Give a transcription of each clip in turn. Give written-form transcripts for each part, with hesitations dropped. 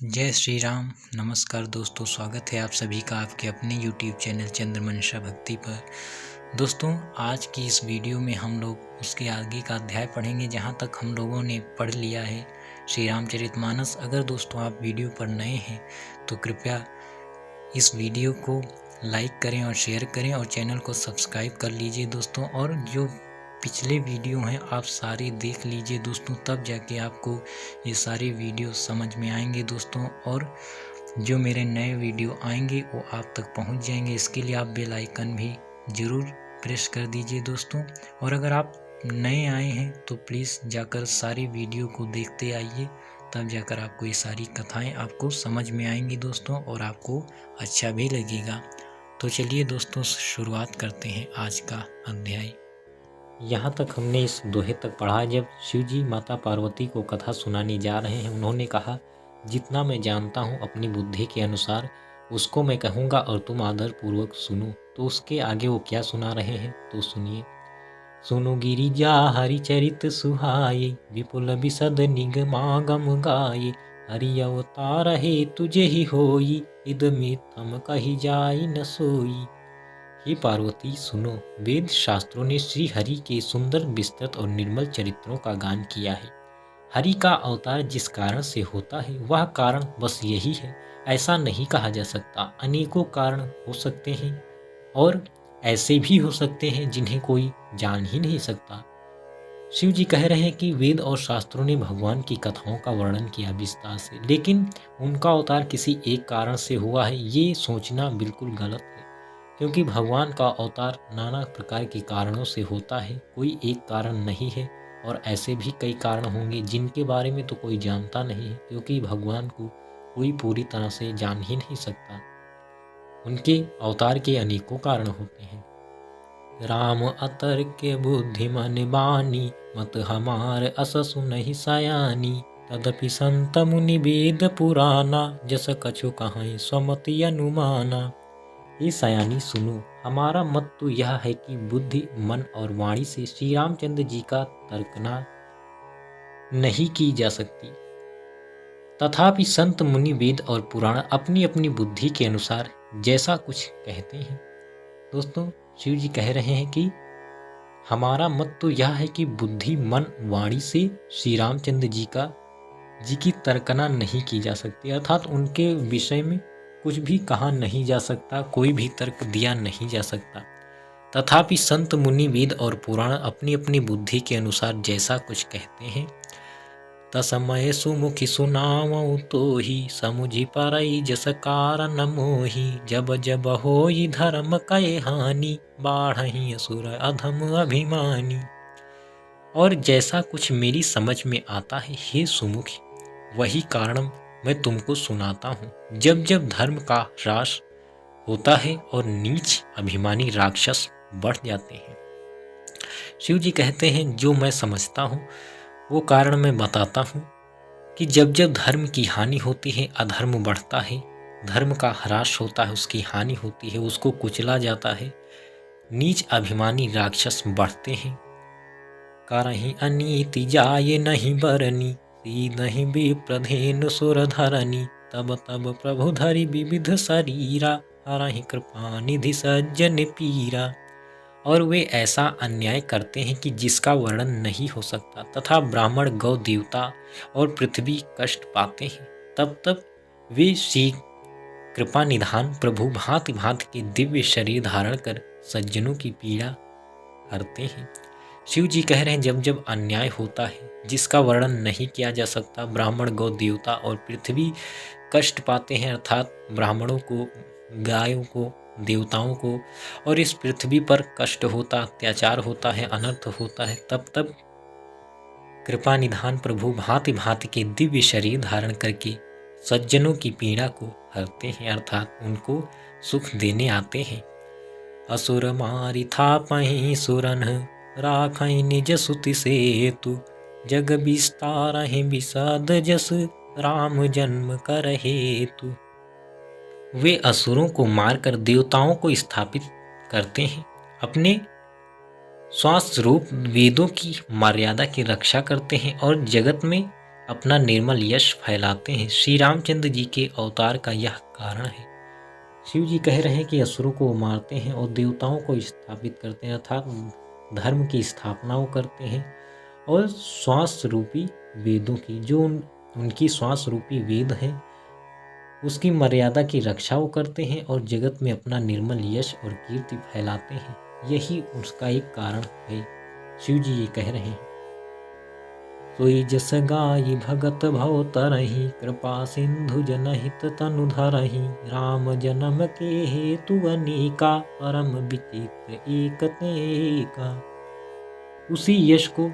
जय श्री राम। नमस्कार दोस्तों, स्वागत है आप सभी का आपके अपने YouTube चैनल चंद्रमंशा भक्ति पर। दोस्तों, आज की इस वीडियो में हम लोग उसके आगे का अध्याय पढ़ेंगे जहाँ तक हम लोगों ने पढ़ लिया है श्री रामचरितमानस। अगर दोस्तों आप वीडियो पर नए हैं तो कृपया इस वीडियो को लाइक करें और शेयर करें और चैनल को सब्सक्राइब कर लीजिए दोस्तों। और जो पिछले वीडियो हैं आप सारे देख लीजिए दोस्तों, तब जाके आपको ये सारे वीडियो समझ में आएंगे दोस्तों। और जो मेरे नए वीडियो आएंगे वो आप तक पहुंच जाएंगे। इसके लिए आप बेल आइकन भी ज़रूर प्रेस कर दीजिए दोस्तों। और अगर आप नए आए हैं तो प्लीज़ जाकर सारी वीडियो को देखते आइए, तब जाकर आपको ये सारी कथाएं आपको समझ में आएंगी दोस्तों और आपको अच्छा भी लगेगा। तो चलिए दोस्तों, शुरुआत करते हैं आज का अध्याय। यहाँ तक हमने इस दोहे तक पढ़ा जब शिवजी माता पार्वती को कथा सुनाने जा रहे हैं। उन्होंने कहा, जितना मैं जानता हूँ अपनी बुद्धि के अनुसार उसको मैं कहूँगा और तुम आदर पूर्वक सुनो। तो उसके आगे वो क्या सुना रहे हैं तो सुनिए। सुनो गिरिजा हरिचरित सुहाये, विपुल विशद निगमागम गाये, हरि अवतार हे तुझे ही होई, इद मिथम कही जाई न सोई। हे पार्वती सुनो, वेद शास्त्रों ने श्री हरि के सुंदर विस्तृत और निर्मल चरित्रों का गान किया है। हरि का अवतार जिस कारण से होता है वह कारण बस यही है, ऐसा नहीं कहा जा सकता। अनेकों कारण हो सकते हैं और ऐसे भी हो सकते हैं जिन्हें कोई जान ही नहीं सकता। शिव जी कह रहे हैं कि वेद और शास्त्रों ने भगवान की कथाओं का वर्णन किया विस्तार से, लेकिन उनका अवतार किसी एक कारण से हुआ है ये सोचना बिल्कुल गलत है। क्योंकि भगवान का अवतार नाना प्रकार के कारणों से होता है, कोई एक कारण नहीं है। और ऐसे भी कई कारण होंगे जिनके बारे में तो कोई जानता नहीं है, क्योंकि भगवान को कोई पूरी तरह से जान ही नहीं सकता। उनके अवतार के अनेकों कारण होते हैं। राम अतर्क्य बुद्धिमान बानी, मत हमार अस सुनहि सयानी, तदपि संत मुनि वेद पुराना, जस कछु कहाई स्वमति अनुमाना। ये सयानी सुनो, हमारा मत तो यह है कि बुद्धि मन और वाणी से श्री रामचंद्र जी का तर्कना नहीं की जा सकती। तथापि संत मुनि वेद और पुराण अपनी अपनी बुद्धि के अनुसार जैसा कुछ कहते हैं। दोस्तों, शिव जी कह रहे हैं कि हमारा मत तो यह है कि बुद्धि मन वाणी से श्री रामचंद्र जी की तर्कना नहीं की जा सकती, अर्थात उनके विषय में कुछ भी कहा नहीं जा सकता, कोई भी तर्क दिया नहीं जा सकता। तथापि संत मुनि वेद और पुराण अपनी अपनी बुद्धि के अनुसार जैसा कुछ कहते हैं। तसमय सुमुखी सुनावऊं तो ही, समुझी परई जस कारण मोही, जब जब होई धर्म कय हानि, बाढ़हि असुर अधम अभिमानी। और जैसा कुछ मेरी समझ में आता है हे सुमुखी, वही कारण मैं तुमको सुनाता हूँ। जब जब धर्म का ह्रास होता है और नीच अभिमानी राक्षस बढ़ जाते हैं। शिव जी कहते हैं जो मैं समझता हूँ वो कारण मैं बताता हूँ कि जब जब धर्म की हानि होती है, अधर्म बढ़ता है, धर्म का ह्रास होता है, उसकी हानि होती है, उसको कुचला जाता है, नीच अभिमानी राक्षस बढ़ते हैं। करहि अनीति जाये नहीं बरनी, सीधहि विप्रधेनु सुर धरनी, तब तब प्रभु धरि विविध शरीरा, हरहि कृपा निधि सज्जन पीरा। और वे ऐसा अन्याय करते हैं कि जिसका वर्णन नहीं हो सकता, तथा ब्राह्मण गौ देवता और पृथ्वी कष्ट पाते हैं। तब तब वे श्री कृपा निधान प्रभु भांति भांति के दिव्य शरीर धारण कर सज्जनों की पीड़ा हरते हैं। शिव जी कह रहे हैं जब जब अन्याय होता है जिसका वर्णन नहीं किया जा सकता, ब्राह्मण गौ देवता और पृथ्वी कष्ट पाते हैं, अर्थात ब्राह्मणों को, गायों को, देवताओं को, और इस पृथ्वी पर कष्ट होता, अत्याचार होता है, अनर्थ होता है, तब तब कृपा निधान प्रभु भांति भांति के दिव्य शरीर धारण करके सज्जनों की पीड़ा को हरते हैं, अर्थात उनको सुख देने आते हैं। असुर मारि थापहि सुरन, राखहि निज सुति सेतु, जग विस्तारहि विषाद जस, राम जन्म कर हेतु। वे असुरों को मारकर देवताओं को स्थापित करते हैं, अपने स्वास्थ्य रूप वेदों की मर्यादा की रक्षा करते हैं और जगत में अपना निर्मल यश फैलाते हैं। श्री रामचंद्र जी के अवतार का यह कारण है। शिव जी कह रहे हैं कि असुरों को मारते हैं और देवताओं को स्थापित करते हैं, अर्थात धर्म की स्थापना वो करते हैं। और श्वास रूपी वेदों की, जो उनकी श्वास रूपी वेद हैं, उसकी मर्यादा की रक्षा वो करते हैं और जगत में अपना निर्मल यश और कीर्ति फैलाते हैं। यही उसका एक कारण है। शिव जी ये कह रहे हैं, सोई जस गाई भगत भव तरहि, कृपा सिंधु जनहित तनु धरहि। राम जन्म के हेतु अनेका, परम विचित्र एक तेका। उसी यश को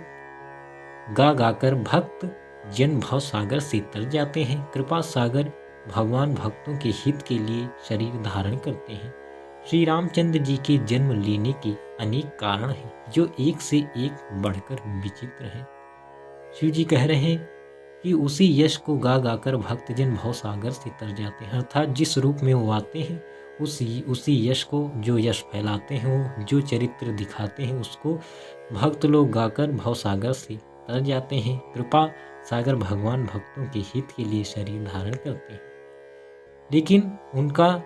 गा गाकर भक्त जन भव सागर से तर जाते हैं। कृपा सागर भगवान भक्तों के हित के लिए शरीर धारण करते हैं। श्री रामचंद्र जी के जन्म लेने के अनेक कारण हैं, जो एक से एक बढ़कर विचित्र हैं। शिव जी कह रहे हैं कि उसी यश को गा गाकर भक्तजन भव सागर से तर जाते हैं, अर्थात जिस रूप में वो आते हैं उसी यश को, जो यश फैलाते हैं, वो जो चरित्र दिखाते हैं, उसको भक्त लोग गाकर भव सागर से तर जाते हैं। कृपा सागर भगवान भक्तों के हित के लिए शरीर धारण करते हैं, लेकिन उनका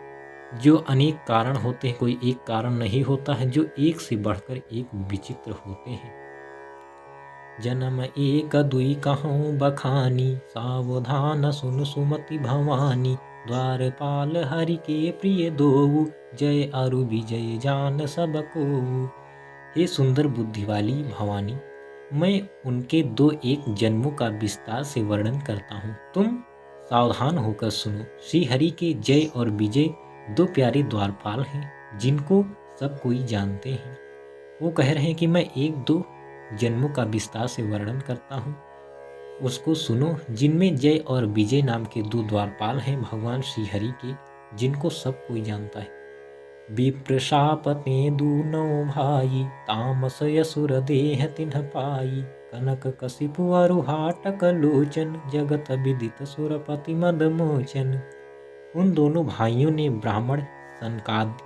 जो अनेक कारण होते हैं, कोई एक कारण नहीं होता है, जो एक से बढ़कर एक विचित्र होते हैं। जन्म एक दुई कहूँ बखानी, सावधान सुन सुमति भवानी। द्वारपाल हरि के प्रिय दोऊ, जय अरु विजय जान सब को। हे सुंदर बुद्धि वाली भवानी, मैं उनके दो एक जन्मों का विस्तार से वर्णन करता हूँ, तुम सावधान होकर सुनो। श्री हरि के जय और विजय दो प्यारे द्वारपाल हैं, जिनको सब कोई जानते हैं। वो कह रहे हैं कि मैं एक दो जन्मों का विस्तार से वर्णन करता हूँ, उसको सुनो, जिनमें जय और विजय नाम के दो द्वारपाल हैं भगवान श्री हरि के, जिनको सब कोई जानता है। विप्रशापते दूनो भाई, तामस यसुर देह तिन्ह पाई। कनक कशिपु अरुहाटक लोचन, जगत विदित सुरपति मद मोचन। उन दोनों भाइयों ने ब्राह्मण सनकादि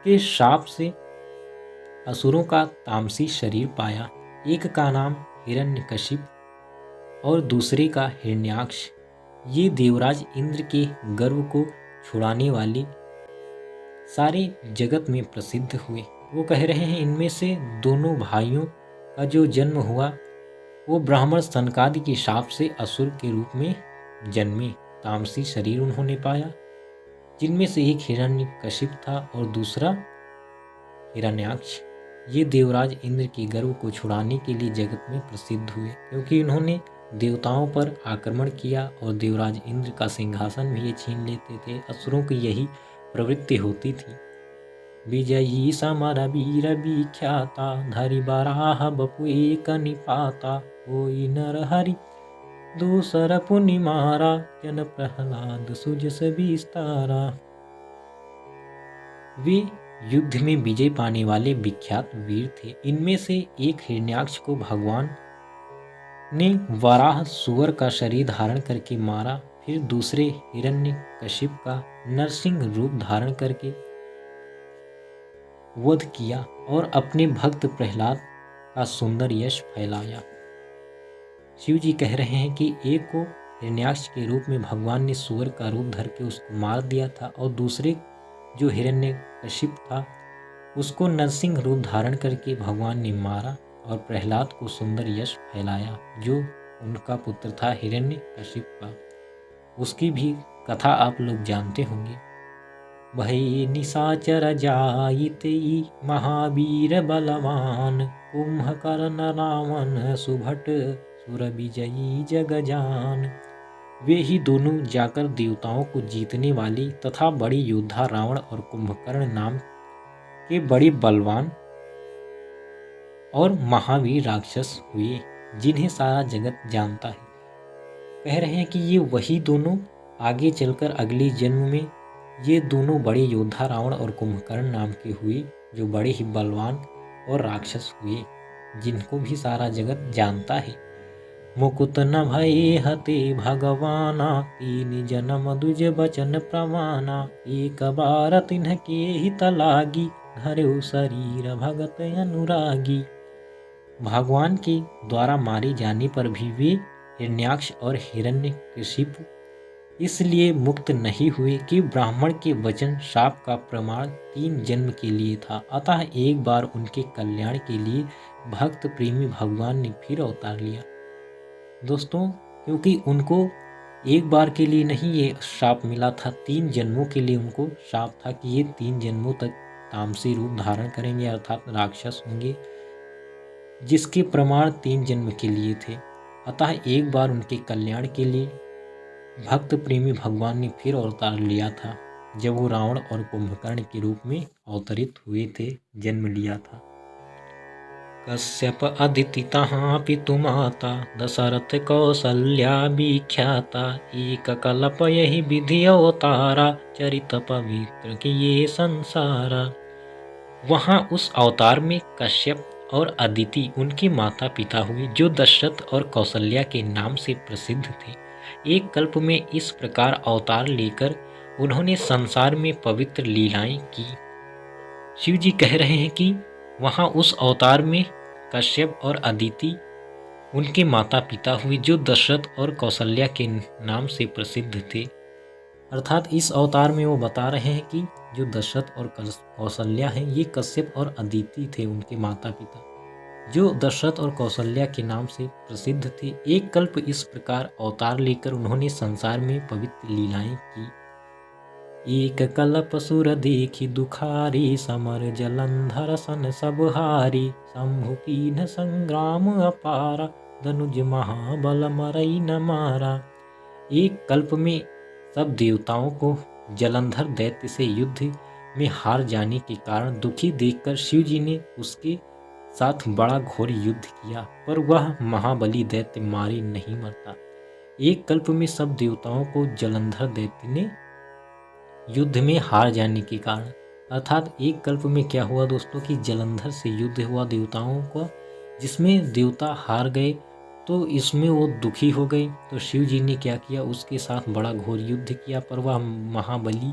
के शाप से असुरों का तामसी शरीर पाया। एक का नाम हिरण्यकशिप और दूसरे का हिरण्याक्ष। ये देवराज इंद्र के गर्व को छुड़ाने वाले सारे जगत में प्रसिद्ध हुए। वो कह रहे हैं इनमें से दोनों भाइयों का जो जन्म हुआ वो ब्राह्मण सनकादि के शाप से असुर के रूप में जन्मे, तामसी शरीर उन्होंने पाया, जिनमें से एक हिरण्यकशिप था और दूसरा हिरण्याक्ष। ये देवराज इंद्र के गर्व को छुड़ाने के लिए जगत में प्रसिद्ध हुए, क्योंकि इन्होंने देवताओं पर आक्रमण किया और देवराज इंद्र का सिंहासन भी ये छीन लेते थे। असुरों की यही प्रवृत्ति होती थी। विजयी समर वीर विख्याता, धरि बराह बपु एक निपाता। होई नर हरि दूसर पुनि मारा, जन प्रहलाद सुजस विस्तारा। वे युद्ध में विजय पाने वाले विख्यात वीर थे। इनमें से एक हिरण्याक्ष को भगवान ने वराह सुअर का शरीर धारण करके मारा, फिर दूसरे हिरण्यकशिप का नरसिंह रूप धारण करके वध किया और अपने भक्त प्रहलाद का सुंदर यश फैलाया। शिव जी कह रहे हैं कि एक को हिरण्याक्ष के रूप में भगवान ने सुअर का रूप धर के उसको मार दिया था और दूसरे जो हिरण्यकशिप था उसको नरसिंह रूप धारण करके भगवान ने मारा और प्रहलाद को सुंदर यश फैलाया, जो उनका पुत्र था हिरण्यकशिप का। उसकी भी कथा आप लोग जानते होंगे। भय निशाचर जाइतई, महावीर बलवान। कुंभकर्ण रावण सुभट, सुर विजयी जगजान। वे ही दोनों जाकर देवताओं को जीतने वाले तथा बड़े योद्धा रावण और कुंभकर्ण नाम के बड़े बलवान और महावीर राक्षस हुए, जिन्हें सारा जगत जानता है। कह रहे हैं कि ये वही दोनों आगे चलकर अगले जन्म में ये दोनों बड़े योद्धा रावण और कुंभकर्ण नाम के हुए, जो बड़े ही बलवान और राक्षस हुए, जिनको भी सारा जगत जानता है। मुकुत न भय हते भगवाना, तीन जन्म दुज बचन प्रमाना। एक बार तिन्ह के हित लागी, धर्यो शरीर भगत अनुरागी। भगवान के द्वारा मारे जाने पर भी वे हिरण्याक्ष और हिरण्यकशिपु इसलिए मुक्त नहीं हुए कि ब्राह्मण के वचन शाप का प्रमाण 3 जन्म के लिए था। अतः एक बार उनके कल्याण के लिए भक्त प्रेमी भगवान ने फिर अवतार लिया। दोस्तों, क्योंकि उनको एक बार के लिए नहीं ये शाप मिला था, 3 जन्मों के लिए उनको शाप था कि ये 3 जन्मों तक तामसी रूप धारण करेंगे, अर्थात राक्षस होंगे, जिसके प्रमाण 3 जन्म के लिए थे। अतः एक बार उनके कल्याण के लिए भक्त प्रेमी भगवान ने फिर अवतार लिया था, जब वो रावण और कुंभकर्ण के रूप में अवतरित हुए थे, जन्म लिया था। कश्यप अदिति तहाँ पितुमाता दशरथ कौसल्या विख्याता एक कल्प यही विधि अवतारा चरित पवित्र की ये संसारा। वहाँ उस अवतार में कश्यप और अदिति उनके माता पिता हुए, जो दशरथ और कौसल्या के नाम से प्रसिद्ध थे। एक कल्प में इस प्रकार अवतार लेकर उन्होंने संसार में पवित्र लीलाएं की। शिव जी कह रहे हैं कि वहाँ उस अवतार में कश्यप और अदिति उनके माता पिता हुए, जो दशरथ और कौसल्या के नाम से प्रसिद्ध थे। अर्थात इस अवतार में वो बता रहे हैं कि जो दशरथ और कौसल्या हैं, ये कश्यप और अदिति थे उनके माता पिता, जो दशरथ और कौसल्या के नाम से प्रसिद्ध थे। एक कल्प इस प्रकार अवतार लेकर उन्होंने संसार में पवित्र लीलाएं की। एक कल्प सुर देखी दुखारी समर जलंधर सन सब हारी शंभु कीन्ह संग्राम अपारा धनुज महाबल मरई न मारा। एक कल्प में सब देवताओं को जलंधर दैत्य से युद्ध में हार जाने के कारण दुखी देखकर शिव जी ने उसके साथ बड़ा घोर युद्ध किया, पर वह महाबली दैत्य मारे नहीं मरता। एक कल्प में सब देवताओं को जलंधर दैत्य ने युद्ध में हार जाने के कारण, अर्थात एक कल्प में क्या हुआ दोस्तों कि जलंधर से युद्ध हुआ देवताओं का, जिसमें देवता हार गए, तो इसमें वो दुखी हो गए। तो शिव जी ने क्या किया, उसके साथ बड़ा घोर युद्ध किया, पर वह महाबली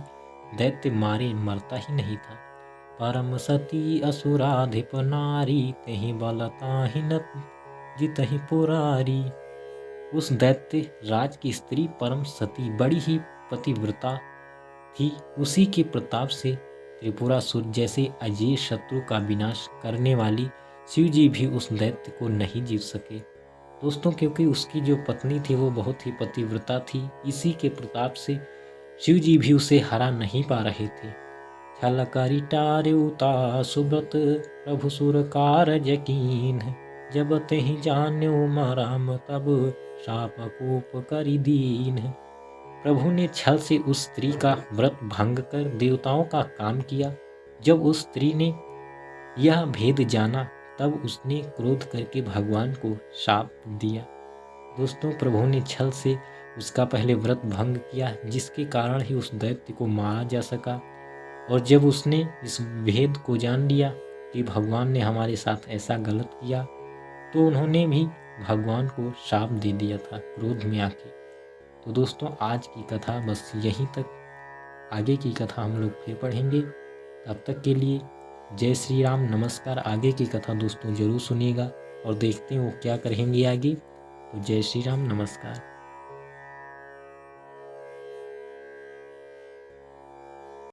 दैत्य मारे मरता ही नहीं था। परम सती असुराधिप नारी तहि बल ताहि न जितहि पुरारी। उस दैत्य राज की स्त्री परम सती बड़ी ही पतिव्रता थी, उसी के प्रताप से त्रिपुरासुर जैसे अजय शत्रु का विनाश करने वाली शिव जी भी उस दैत्य को नहीं जीत सके दोस्तों, क्योंकि उसकी जो पत्नी थी वो बहुत ही पतिव्रता थी। इसी के प्रताप से शिव जी भी उसे हरा नहीं पा रहे थे। छल करि टार्युता सुब्रत प्रभु सुर कारज कीन जब तेहि जान्यो मराम तब शाप कोप करि दीन। प्रभु ने छल से उस स्त्री का व्रत भंग कर देवताओं का काम किया। जब उस स्त्री ने यह भेद जाना, तब उसने क्रोध करके भगवान को शाप दिया। दोस्तों, प्रभु ने छल से उसका पहले व्रत भंग किया, जिसके कारण ही उस दैत्य को मारा जा सका। और जब उसने इस भेद को जान लिया कि भगवान ने हमारे साथ ऐसा गलत किया, तो उन्होंने भी भगवान को शाप दे दिया था क्रोध में आके। तो दोस्तों, आज की कथा बस यहीं तक। आगे की कथा हम लोग फिर पढ़ेंगे। तब तक के लिए जय श्री राम, नमस्कार। आगे की कथा दोस्तों ज़रूर सुनिएगा और देखते हैं वो क्या करेंगे आगे। तो जय श्री राम, नमस्कार।